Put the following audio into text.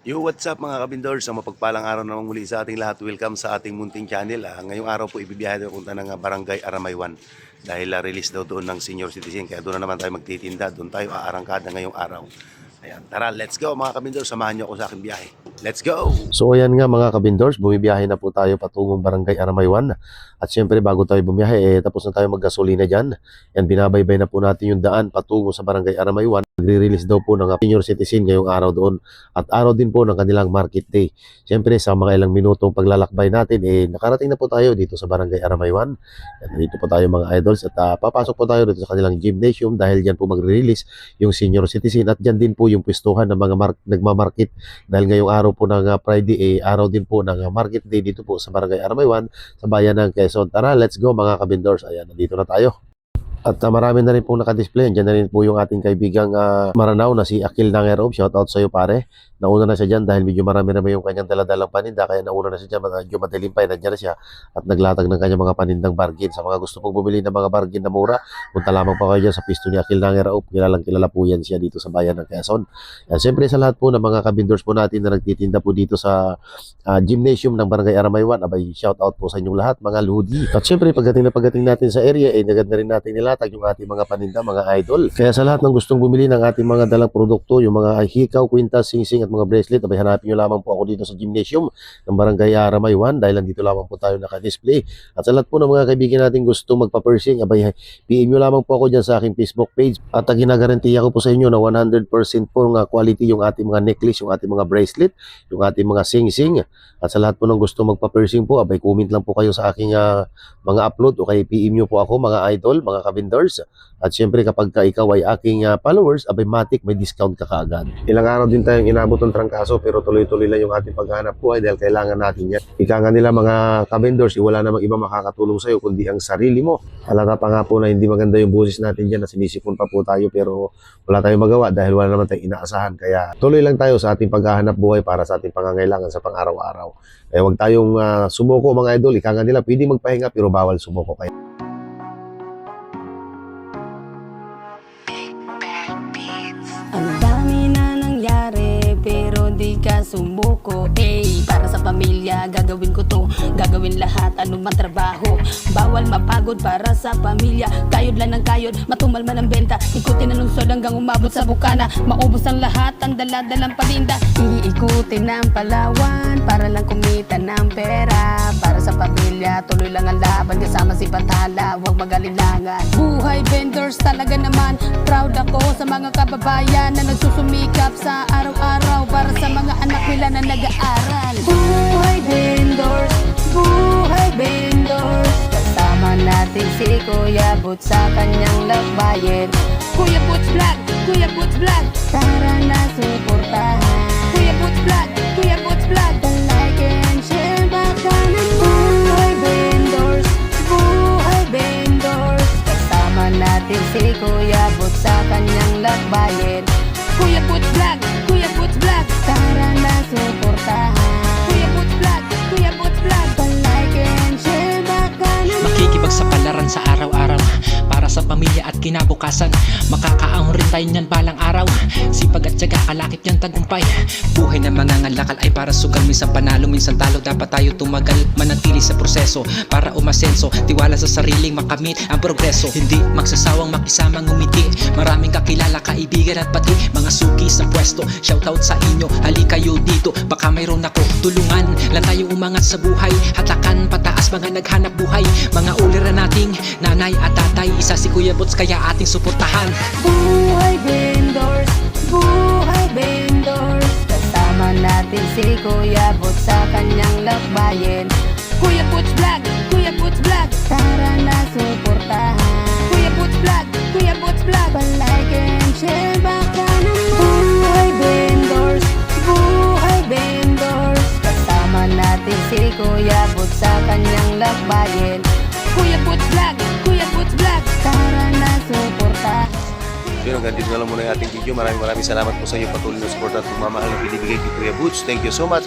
Yo, what's up mga kabindors? Sa mapagpalang araw naman muli sa ating lahat. Welcome sa ating munting channel. Ngayong araw po ibibiyahe tayo punta ng Barangay Aramaywan dahil release daw doon ng senior citizen. Kaya doon na naman tayo magtitinda. Doon tayo aarangkada ngayong araw. Ayan, tara, let's go mga kabindors. Samahan niyo ako sa aking biyahe. Let's go! So ayan nga mga kabindors, bumibiyahe na po tayo patungong Barangay Aramaywan. At syempre bago tayo bumiyahe, tapos na tayo maggasolina dyan. Yan, binabaybay na po natin yung daan patungo sa Barangay Aramaywan. Magre-release daw po ng senior citizen ngayong araw doon. At araw din po ng kanilang market day. Syempre sa mga ilang minutong paglalakbay natin, nakarating na po tayo dito sa Barangay Aramaywan. Yan, dito po tayo mga idols at papasok po tayo dito sa kanilang gymnasium dahil dyan po magre-release yung senior citizen. At dyan din po yung pwestuhan ng mga nagmamarket dahil ngayong araw po ng Friday, araw din po ng market day dito po sa Barangay Aramaywan sa bayan ng Quezon. Tara, let's go mga kabindors. Ayan, nandito na tayo. At marami na rin pong nakadisplay. Diyan na rin po yung ating kaibigang Maranao na si Akil Nangerov. Shout out sa iyo pare. Nauna na siya dyan dahil medyo marami na yung kanyang daladalang paninda. Kaya nauna na siya dyan. Medyo madilim pa. Nandiyan na siya. At naglatag ng kanyang mga panindang bargain. Sa mga gusto pong bumili ng mga bargain na mura, punta lamang pa kayo dyan sa pisto ni Akil Nangerov. Kilalang kilala po yan siya dito sa bayan ng Quezon. Yan, siyempre sa lahat po ng mga kabindors po natin na nagtitinda po dito sa gymnasium ng Barangay Aramaywan. Abay, shout out po sa inyong lahat mga ludi. At siyempre pagdating natin sa area, naganda rin natin nilatag yung ating mga paninda, mga idol. Kaya sa lahat ng gustong bumili ng ating mga dalang produkto, yung mga hikaw, kwintas, singsing at mga bracelet, abay hanapin nyo lamang po ako dito sa gymnasium ng Barangay Aramaywan dahil nandito lamang po tayo naka-display. At sa lahat po ng mga kaibigan natin gustong magpa-piercing, abay PM nyo lamang po ako dyan sa aking Facebook page. At ginagarantiya ko po sa inyo na 100% po ng quality yung ating mga necklace, yung ating mga bracelet, yung ating mga singsing. At sa lahat po ng gustong magpa-piercing po, abay comment lang po kayo sa aking mga upload o kay PM nyo po ako mga idol, mga kabindors. At syempre kapag ikaw ay aking followers, abay matik may discount ka kaagad. Ilang araw din tayong inabot ng trangkaso pero tuloy-tuloy lang yung ating paghahanap buhay dahil kailangan natin yan. Ika nga nila mga kabindors, wala namang iba makakatulong sa'yo kundi ang sarili mo. Halata pa nga po na hindi maganda yung boses natin dyan na sinisipon pa po tayo pero wala tayong magawa dahil wala naman tayong inaasahan. Kaya tuloy lang tayo sa ating paghahanap buhay para sa ating pangangailangan sa pang-araw-araw. Kaya huwag tayong sumuko mga idol. Ika nga nila, pwede magpahinga pero bawal sumuko kayo. Ang dami na nangyari pero di ka sumuko. Para sa pamilya gagawin ko to, gagawin lahat anumang trabaho. Bawal mapagod para sa pamilya. Kayod lang ng kayod, matumal man ang benta. Ikutin ang lungsod hanggang umabot sa bukana. Maubos ang lahat, ang daladalang paninda. Iikutin ang Palawan para lang kumita ng pera. Para sa pamilya, tuloy lang ang laban. Kasama si Bathala, huwag magalinlangan. Buhay vendors talaga naman. Proud ako sa mga kababayan na nagsusumikap sa araw-araw para sa mga anak nila na nag-aaral. Buhay vendors, buhay vendors. Kasama natin si Kuya Boots sa kanyang lakbayin. Kuya Boots Vlog, Kuya Boots Vlog, tara na suportahan. Kuya Boots Vlog, Kuya Boots Vlog, like and share baka ng buhay vendors, buhay vendors. Kasama natin si Kuya Boots sa kanyang lakbayin. Kuya Boots Vlog, Kuya Boots Vlog, tara na suportahan. Kuya Boots Vlog, Kuya Boots Vlog, like and share baka ng Makikipagsapalaran sa araw-araw para sa pamilya at kinabukasan. Makakaahon rin tayo niyan balang araw. Sipag at tiyaga, kalakip yan tagumpay. Buhay na mangangalakal ay para sugal. Minsan panalo, minsan talo. Dapat tayo tumagal, manatili sa proseso para umasenso. Tiwala sa sariling makamit ang progreso. Hindi magsasawang makisama ngumiti. Maraming kakilala, kaibigan at pati mga suki sa pwesto. Shoutout sa inyo, hali kayo dito. Baka mayroon ako tulungan lang tayo umangat sa buhay. Hatakan pataas mga naghanap buhay. Mga ulira nating nanay at tatay. Isa si Kuya Boots kaya ating suportahan. buhay vendors, buhay vendors. Kasama natin si Kuya Boots sa kanyang lakbayin. Kuya Boots Vlog, Kuya Boots Vlog, tara na suportahan. Kuya Boots Vlog, Kuya Boots Vlog, like and share baka ng buhay vendors, buhay vendors. Kasama natin si Kuya Boots sa kanyang lakbayin. Kuya Boots Vlog, Kuya Boots Vlog, tara na suportahan. Yun, hanggang dito na lang muna yung ating video. Maraming salamat po sa inyo patuloy na support at pagmamahal na binibigay kay Kuya Boots. Thank you so much.